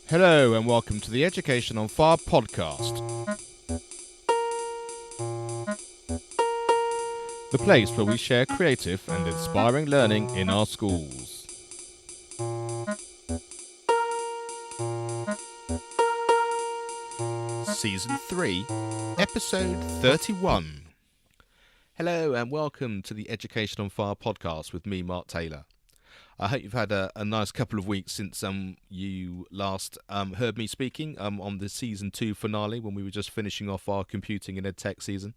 Hello and welcome to the Education on Fire podcast. The place where we share creative and inspiring learning in our schools. Season 3, Episode 31. Hello and welcome to the Education on Fire podcast with me, Mark Taylor. I hope you've had a nice couple of weeks since you last heard me speaking on the Season 2 finale when we were just finishing off our computing and EdTech season.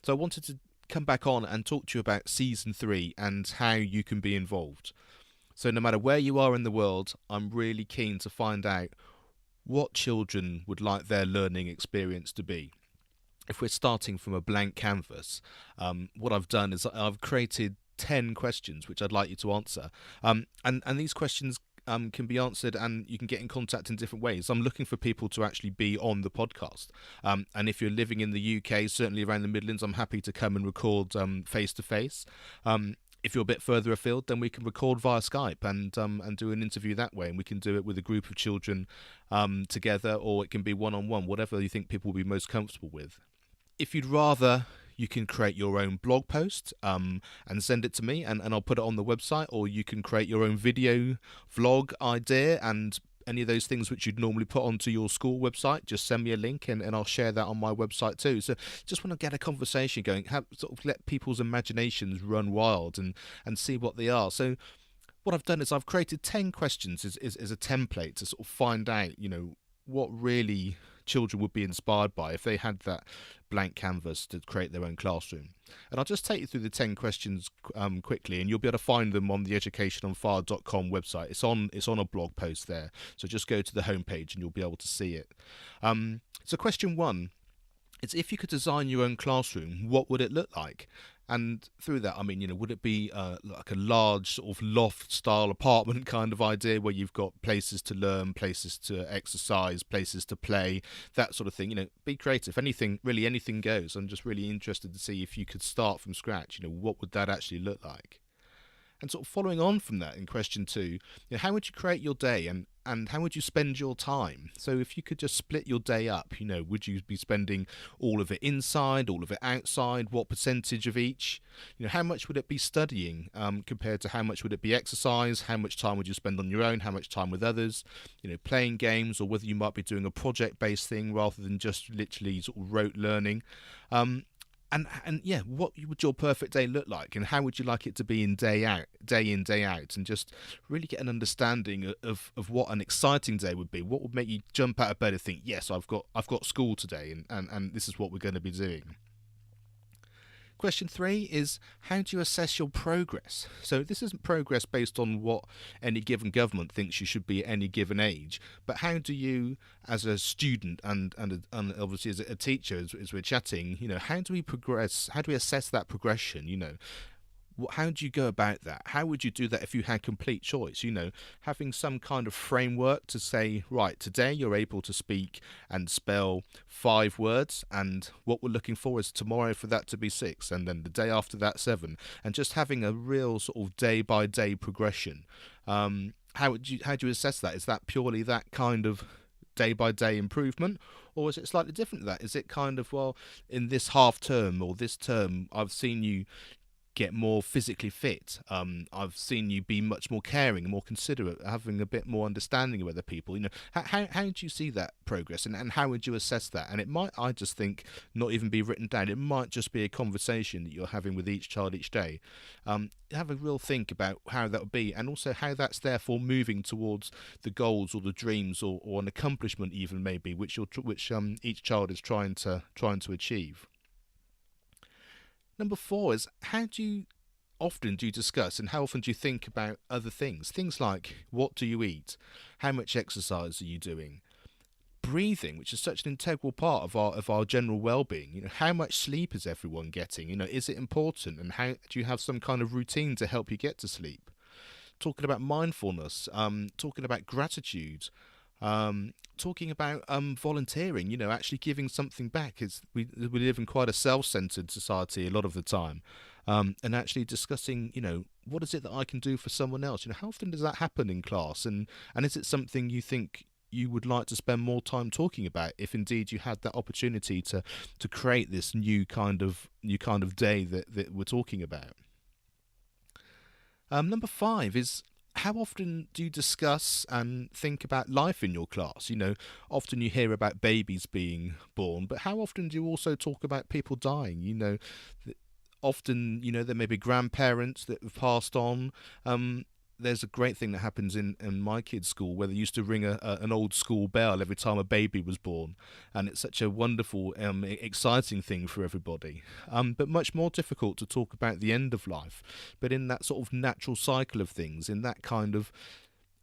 So I wanted to come back on and talk to you about Season 3 and how you can be involved. So no matter where you are in the world, I'm really keen to find out what children would like their learning experience to be. If we're starting from a blank canvas, what I've done is I've created 10 questions which I'd like you to answer. And these questions can be answered and you can get in contact in different ways. I'm looking for people to actually be on the podcast. And if you're living in the UK, certainly around the Midlands, I'm happy to come and record face to face. If you're a bit further afield, then we can record via Skype and do an interview that way. And we can do it with a group of children together, or it can be one-on-one, whatever you think people will be most comfortable with. If you'd rather, you can create your own blog post and send it to me and I'll put it on the website, or you can create your own video vlog idea and any of those things which you'd normally put onto your school website. Just send me a link and I'll share that on my website too. So just want to get a conversation going, sort of let people's imaginations run wild and see what they are. So what I've done is I've created 10 questions as a template to sort of find out, what really children would be inspired by if they had that blank canvas to create their own classroom. And I'll just take you through the 10 questions quickly, and you'll be able to find them on the educationonfire.com website. It's on a blog post there, so just go to the homepage and you'll be able to see it. So question 1, it's if you could design your own classroom, what would it look like? And through that, I mean, would it be like a large sort of loft-style apartment kind of idea where you've got places to learn, places to exercise, places to play, that sort of thing? Be creative. Anything goes. I'm just really interested to see if you could start from scratch. What would that actually look like? And sort of following on from that in question 2, how would you create your day and how would you spend your time? So if you could just split your day up, would you be spending all of it inside, all of it outside? What percentage of each? How much would it be studying compared to how much would it be exercise? How much time would you spend on your own? How much time with others? Playing games, or whether you might be doing a project-based thing rather than just literally sort of rote learning. And yeah, what would your perfect day look like, and how would you like it to be day in, day out, and just really get an understanding of what an exciting day would be. What would make you jump out of bed and think, yes, I've got school today, and this is what we're going to be doing. Question 3 is, how do you assess your progress? So this isn't progress based on what any given government thinks you should be at any given age, but how do you, as a student and obviously as a teacher, as we're chatting, how do we progress? How do we assess that progression? How do you go about that? How would you do that if you had complete choice? Having some kind of framework to say, right, today you're able to speak and spell 5 words, and what we're looking for is tomorrow for that to be 6, and then the day after that 7, and just having a real sort of day-by-day progression. How do you assess that? Is that purely that kind of day-by-day improvement, or is it slightly different to that? Is it kind of, well, in this half term or this term, I've seen you get more physically fit. I've seen you be much more caring and more considerate, having a bit more understanding of other people. How do you see that progress, and how would you assess that? And it might, I just think, not even be written down. It might just be a conversation that you're having with each child each day. Have a real think about how that would be, and also how that's therefore moving towards the goals or the dreams or an accomplishment even maybe which each child is trying to achieve. Number 4 is, how often do you discuss and how often do you think about other things? Things like, what do you eat? How much exercise are you doing? Breathing, which is such an integral part of our general well-being. How much sleep is everyone getting? Is it important? And how do you have some kind of routine to help you get to sleep? Talking about mindfulness, talking about gratitude, talking about volunteering, actually giving something back. We live in quite a self-centered society a lot of the time, and actually discussing, what is it that I can do for someone else? How often does that happen in class, and is it something you think you would like to spend more time talking about, if indeed you had that opportunity to create this new kind of day that we're talking about. Number 5 is, how often do you discuss and think about life in your class? Often you hear about babies being born, but how often do you also talk about people dying? Often, there may be grandparents that have passed on. There's a great thing that happens in my kids' school, where they used to ring an old school bell every time a baby was born, and it's such a wonderful, exciting thing for everybody. But much more difficult to talk about the end of life, but in that sort of natural cycle of things, in that kind of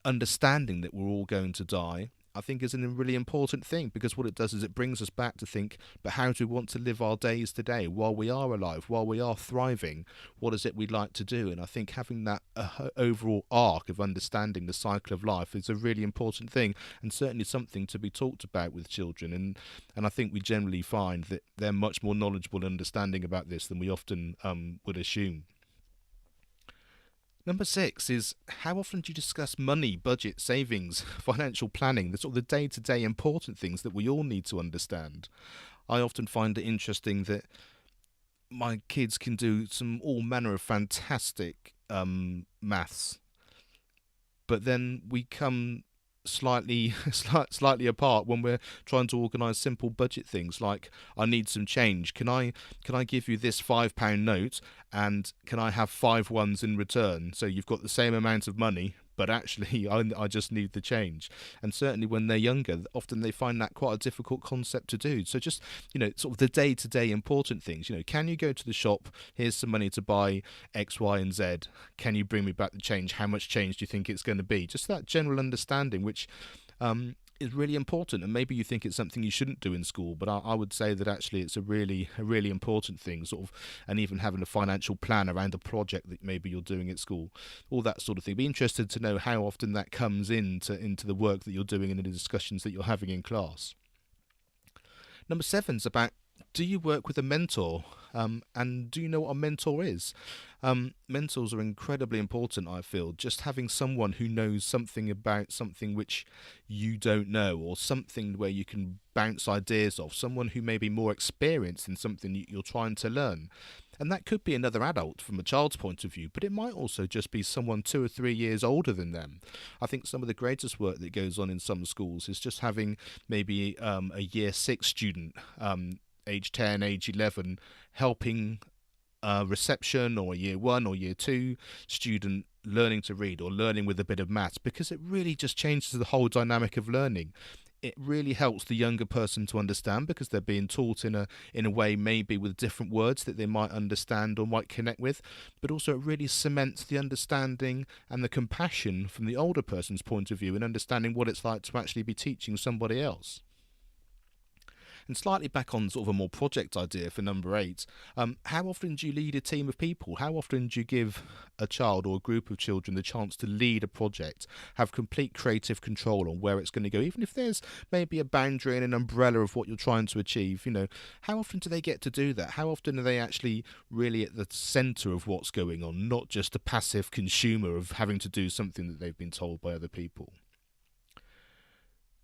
understanding that we're all going to die, I think is a really important thing, because what it does is it brings us back to think, but how do we want to live our days today while we are alive, while we are thriving? What is it we'd like to do? And I think having that overall arc of understanding the cycle of life is a really important thing, and certainly something to be talked about with children. And I think we generally find that they're much more knowledgeable and understanding about this than we often would assume. Number 6 is, how often do you discuss money, budget, savings, financial planning, the sort of the day-to-day important things that we all need to understand? I often find it interesting that my kids can do some all manner of fantastic maths, but then we come slightly apart when we're trying to organise simple budget things like, I need some change. Can I give you this £5 note, and can I have 5 ones in return? So you've got the same amount of money, but actually I just need the change. And certainly when they're younger, often they find that quite a difficult concept to do. So just, sort of the day-to-day important things. Can you go to the shop? Here's some money to buy X, Y, and Z. Can you bring me back the change? How much change do you think it's going to be? Just that general understanding, which is really important. And maybe you think it's something you shouldn't do in school, but I would say that actually it's a really important thing, sort of, and even having a financial plan around a project that maybe you're doing at school, all that sort of thing. Be interested to know how often that comes into the work that you're doing and in the discussions that you're having in class. Number 7 is about, do you work with a mentor? And do you know what a mentor is? Mentors are incredibly important, I feel. Just having someone who knows something about something which you don't know, or something where you can bounce ideas off, someone who may be more experienced in something you're trying to learn. And that could be another adult from a child's point of view, but it might also just be someone 2 or 3 years older than them. I think some of the greatest work that goes on in some schools is just having maybe a year 6 student, age 10, age 11, helping reception, or a year 1 or year 2 student learning to read, or learning with a bit of maths, because it really just changes the whole dynamic of learning. It really helps the younger person to understand, because they're being taught in a way maybe with different words that they might understand or might connect with, but also it really cements the understanding and the compassion from the older person's point of view, and understanding what it's like to actually be teaching somebody else. And slightly back on sort of a more project idea for number 8, how often do you lead a team of people? How often do you give a child or a group of children the chance to lead a project, have complete creative control on where it's going to go, even if there's maybe a boundary and an umbrella of what you're trying to achieve? How often do they get to do that? How often are they actually really at the centre of what's going on, not just a passive consumer of having to do something that they've been told by other people?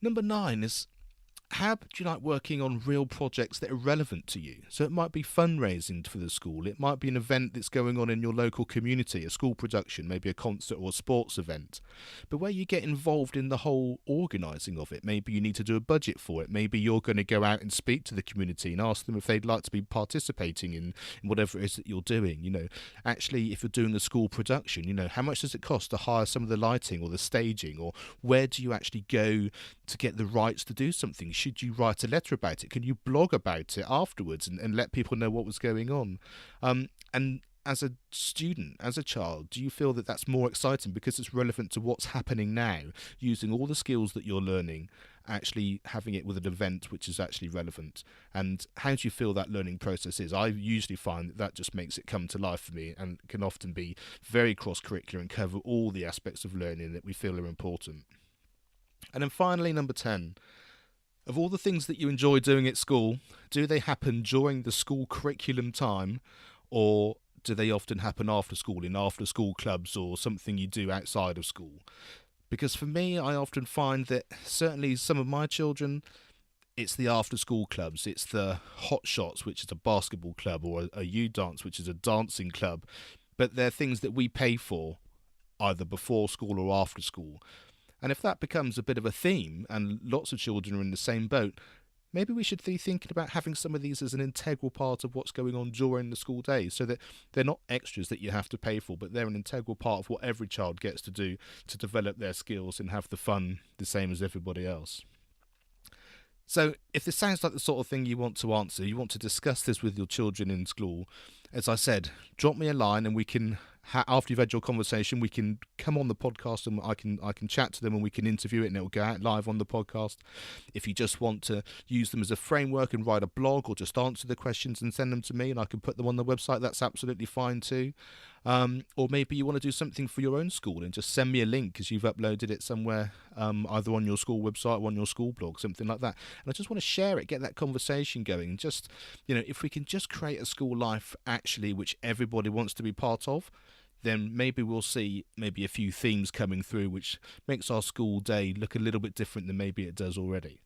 Number 9 is, how do you like working on real projects that are relevant to you? So it might be fundraising for the school, it might be an event that's going on in your local community, a school production, maybe a concert or a sports event, but where you get involved in the whole organising of it. Maybe you need to do a budget for it, maybe you're going to go out and speak to the community and ask them if they'd like to be participating in whatever it is that you're doing. Actually, if you're doing a school production, how much does it cost to hire some of the lighting or the staging, or where do you actually go to get the rights to do something? Should you write a letter about it? Can you blog about it afterwards and let people know what was going on? And as a student, as a child, do you feel that that's more exciting because it's relevant to what's happening now, using all the skills that you're learning, actually having it with an event which is actually relevant? And how do you feel that learning process is? I usually find that just makes it come to life for me, and can often be very cross-curricular and cover all the aspects of learning that we feel are important. And then finally, number 10, of all the things that you enjoy doing at school, do they happen during the school curriculum time, or do they often happen after school, in after school clubs, or something you do outside of school? Because for me, I often find that certainly some of my children, it's the after-school clubs, it's the Hot Shots, which is a basketball club, or a U-Dance, which is a dancing club. But they're things that we pay for either before school or after school. And if that becomes a bit of a theme and lots of children are in the same boat, maybe we should be thinking about having some of these as an integral part of what's going on during the school days, so that they're not extras that you have to pay for, but they're an integral part of what every child gets to do to develop their skills and have the fun the same as everybody else. So if this sounds like the sort of thing you want to answer, you want to discuss this with your children in school, as I said, drop me a line and we can, after you've had your conversation, we can come on the podcast and I can chat to them and we can interview it and it'll go out live on the podcast. If you just want to use them as a framework and write a blog, or just answer the questions and send them to me and I can put them on the website, that's absolutely fine too. Or maybe you want to do something for your own school and just send me a link because you've uploaded it somewhere, either on your school website or on your school blog, something like that. And I just want to share it, get that conversation going. Just, if we can just create a school life actually which everybody wants to be part of, then maybe we'll see maybe a few themes coming through which makes our school day look a little bit different than maybe it does already.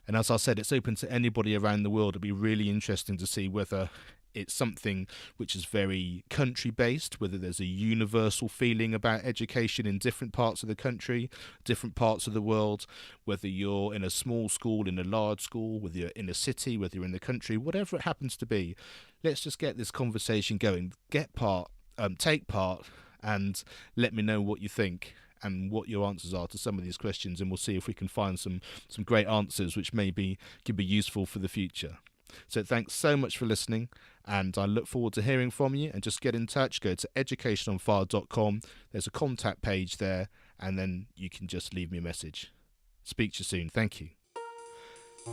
And as I said, it's open to anybody around the world. It'd be really interesting to see whether it's something which is very country-based, whether there's a universal feeling about education in different parts of the country, different parts of the world, whether you're in a small school, in a large school, whether you're in a city, whether you're in the country, whatever it happens to be. Let's just get this conversation going. Take part, and let me know what you think and what your answers are to some of these questions, and we'll see if we can find some great answers which maybe can be useful for the future. So thanks so much for listening, and I look forward to hearing from you. And just get in touch, go to educationonfire.com. There's a contact page there, and then you can just leave me a message. Speak to you soon. Thank you.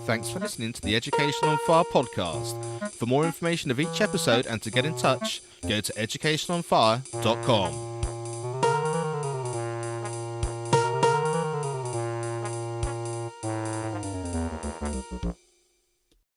Thanks for listening to the Education on Fire podcast. For more information of each episode and to get in touch, go to educationonfire.com.